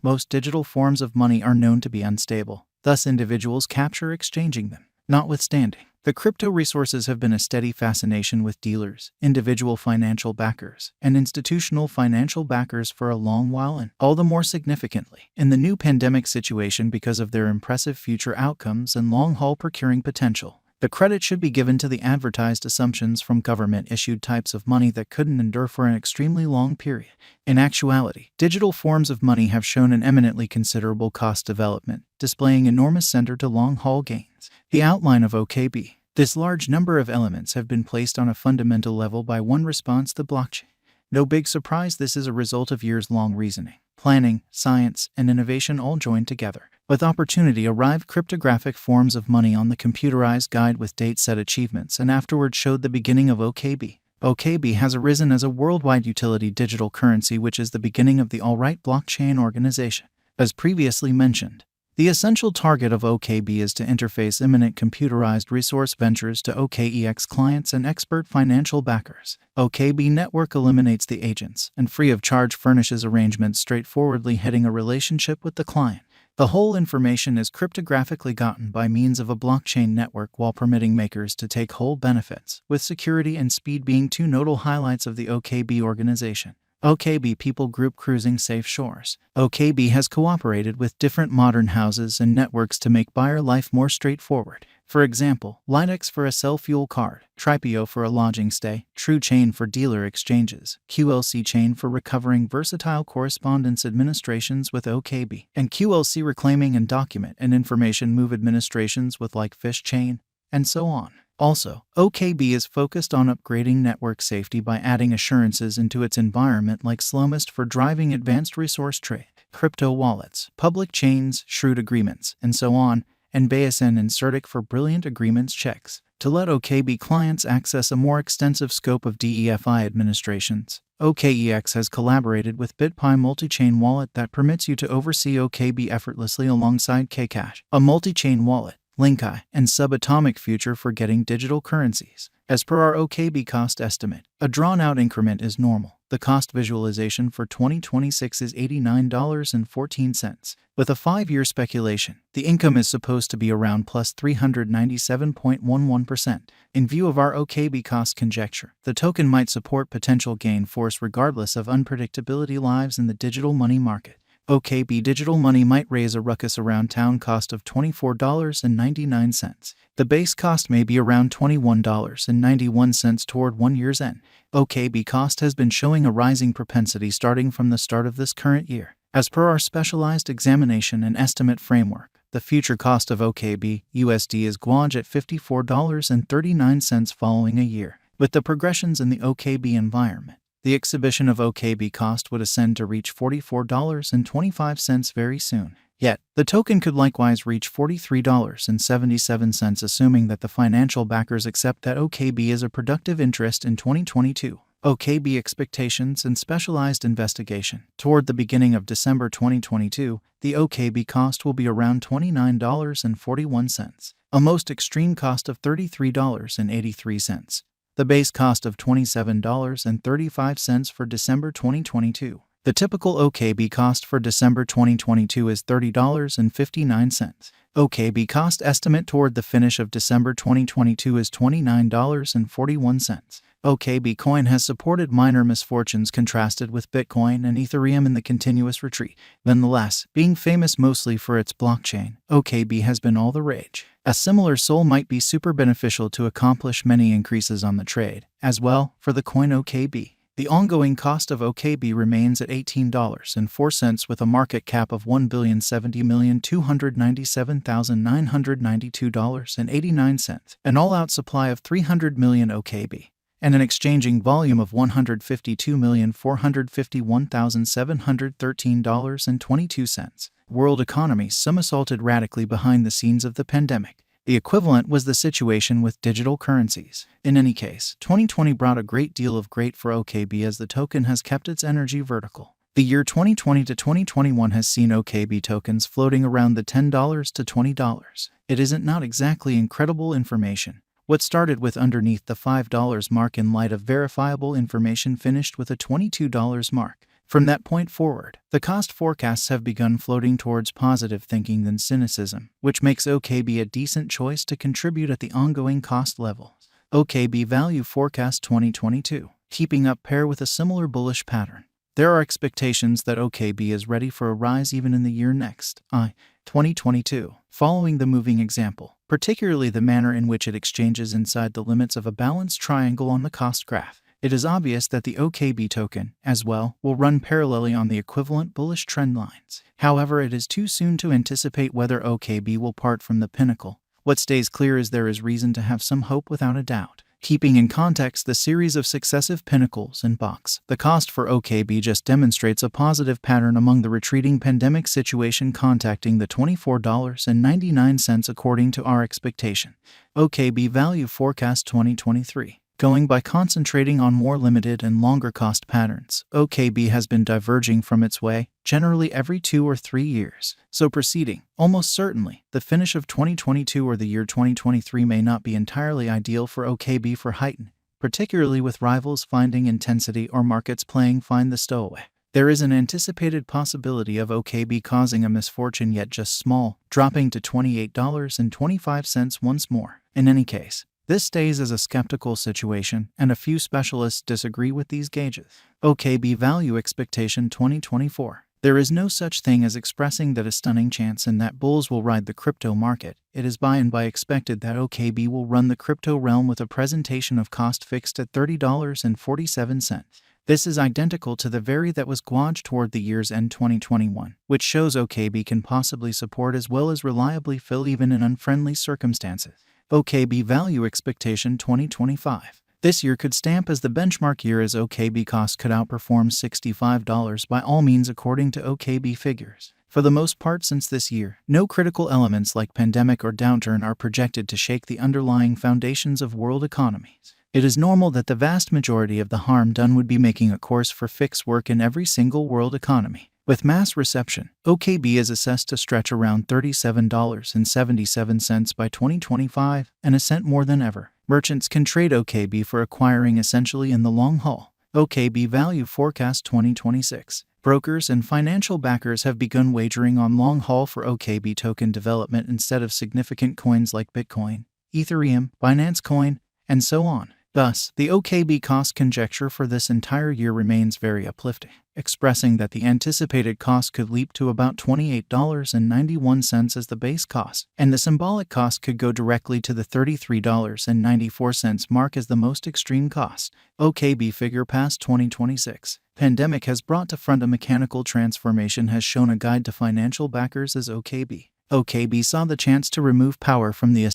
Most digital forms of money are known to be unstable, thus individuals capture exchanging them. Notwithstanding, the crypto resources have been a steady fascination with dealers, individual financial backers, and institutional financial backers for a long while, and all the more significantly, in the new pandemic situation because of their impressive future outcomes and long-haul procuring potential. The credit should be given to the advertised assumptions from government-issued types of money that couldn't endure for an extremely long period. In actuality, digital forms of money have shown an eminently considerable cost development, displaying enormous center to long-haul gains. The outline of OKB. This large number of elements have been placed on a fundamental level by one response, the blockchain. No big surprise, this is a result of years-long reasoning, planning, science, and innovation all joined together. With opportunity arrived cryptographic forms of money on the computerized guide with date-set achievements and afterwards showed the beginning of OKB. OKB has arisen as a worldwide utility digital currency which is the beginning of the all-right blockchain organization. As previously mentioned, the essential target of OKB is to interface imminent computerized resource ventures to okex clients and expert financial backers. OKB network eliminates the agents and free of charge furnishes arrangements straightforwardly heading a relationship with the client. The whole information is cryptographically gotten by means of a blockchain network while permitting makers to take whole benefits, with security and speed being two notable highlights of the OKB organization. OKB People Group Cruising Safe Shores. OKB has cooperated with different modern houses and networks to make buyer life more straightforward. For example, Litex for a cell fuel card, Tripio for a lodging stay, True Chain for dealer exchanges, QLC Chain for recovering versatile correspondence administrations with OKB, and QLC reclaiming and document and information move administrations with like Fish Chain, and so on. Also, OKB is focused on upgrading network safety by adding assurances into its environment like Slowmist for driving advanced resource trade, crypto wallets, public chains, shrewd agreements, and so on, and BSN and CertiK for brilliant agreements checks. To let OKB clients access a more extensive scope of DEFI administrations, OKEx has collaborated with BitPi multi-chain wallet that permits you to oversee OKB effortlessly alongside Kcash, a multi-chain wallet, LinkI, and subatomic future for getting digital currencies. As per our OKB cost estimate, a drawn-out increment is normal. The cost visualization for 2026 is $89.14. With a 5-year speculation, the income is supposed to be around plus 397.11%. In view of our OKB cost conjecture, the token might support potential gain force regardless of unpredictability lives in the digital money market. OKB digital money might raise a ruckus around town cost of $24.99. The base cost may be around $21.91 toward 1 year's end. OKB cost has been showing a rising propensity starting from the start of this current year. As per our specialized examination and estimate framework, the future cost of OKB USD is GWAJ at $54.39 following a year. With the progressions in the OKB environment, the exhibition of OKB cost would ascend to reach $44.25 very soon. Yet, the token could likewise reach $43.77 assuming that the financial backers accept that OKB is a productive interest in 2022. OKB expectations and specialized investigation. Toward the beginning of December 2022, the OKB cost will be around $29.41, a most extreme cost of $33.83. The base cost of $27.35 for December 2022. The typical OKB cost for December 2022 is $30.59. OKB cost estimate toward the finish of December 2022 is $29.41. OKB coin has supported minor misfortunes contrasted with Bitcoin and Ethereum in the continuous retreat. Nonetheless, being famous mostly for its blockchain, OKB has been all the rage. A similar soul might be super beneficial to accomplish many increases on the trade. As well, for the coin OKB, the ongoing cost of OKB remains at $18.04 with a market cap of $1,070,297,992.89, an all-out supply of 300 million OKB, and an exchanging volume of $152,451,713.22. World economy somersaulted radically behind the scenes of the pandemic. The equivalent was the situation with digital currencies. In any case, 2020 brought a great deal of great for OKB as the token has kept its energy vertical. The year 2020 to 2021 has seen OKB tokens floating around the $10 to $20. It isn't not exactly incredible information. What started with underneath the $5 mark in light of verifiable information finished with a $22 mark. From that point forward, the cost forecasts have begun floating towards positive thinking than cynicism, which makes OKB a decent choice to contribute at the ongoing cost level. OKB Value Forecast 2022, keeping up pair with a similar bullish pattern. There are expectations that OKB is ready for a rise even in the year next, 2022, following the moving example, particularly the manner in which it exchanges inside the limits of a balanced triangle on the cost graph. It is obvious that the OKB token, as well, will run parallelly on the equivalent bullish trend lines. However, it is too soon to anticipate whether OKB will part from the pinnacle. What stays clear is there is reason to have some hope without a doubt. Keeping in context the series of successive pinnacles and box, the cost for OKB just demonstrates a positive pattern among the retreating pandemic situation, contacting the $24.99 according to our expectation. OKB Value Forecast 2023. Going by concentrating on more limited and longer cost patterns, OKB has been diverging from its way, generally every 2 or 3 years. So proceeding, almost certainly, the finish of 2022 or the year 2023 may not be entirely ideal for OKB for heighten, particularly with rivals finding intensity or markets playing find the stowaway. There is an anticipated possibility of OKB causing a misfortune, yet just small, dropping to $28.25 once more. In any case, this stays as a skeptical situation, and a few specialists disagree with these gauges. OKB Value Expectation 2024. There is no such thing as expressing that a stunning chance in that bulls will ride the crypto market. It is by and by expected that OKB will run the crypto realm with a presentation of cost fixed at $30.47. This is identical to the vary that was gauged toward the year's end 2021, which shows OKB can possibly support as well as reliably fill even in unfriendly circumstances. OKB Value Expectation 2025. This year could stamp as the benchmark year, as OKB cost could outperform $65 by all means according to OKB figures. For the most part since this year, no critical elements like pandemic or downturn are projected to shake the underlying foundations of world economies. It is normal that the vast majority of the harm done would be making a course for fix work in every single world economy. With mass reception, OKB is assessed to stretch around $37.77 by 2025, and a cent more than ever. Merchants can trade OKB for acquiring essentially in the long haul. OKB Value Forecast 2026. Brokers and financial backers have begun wagering on long haul for OKB token development instead of significant coins like Bitcoin, Ethereum, Binance Coin, and so on. Thus, the OKB cost conjecture for this entire year remains very uplifting, expressing that the anticipated cost could leap to about $28.91 as the base cost, and the symbolic cost could go directly to the $33.94 mark as the most extreme cost. OKB figure past 2026. Pandemic has brought to front a mechanical transformation, has shown a guide to financial backers as OKB. OKB saw the chance to remove power from the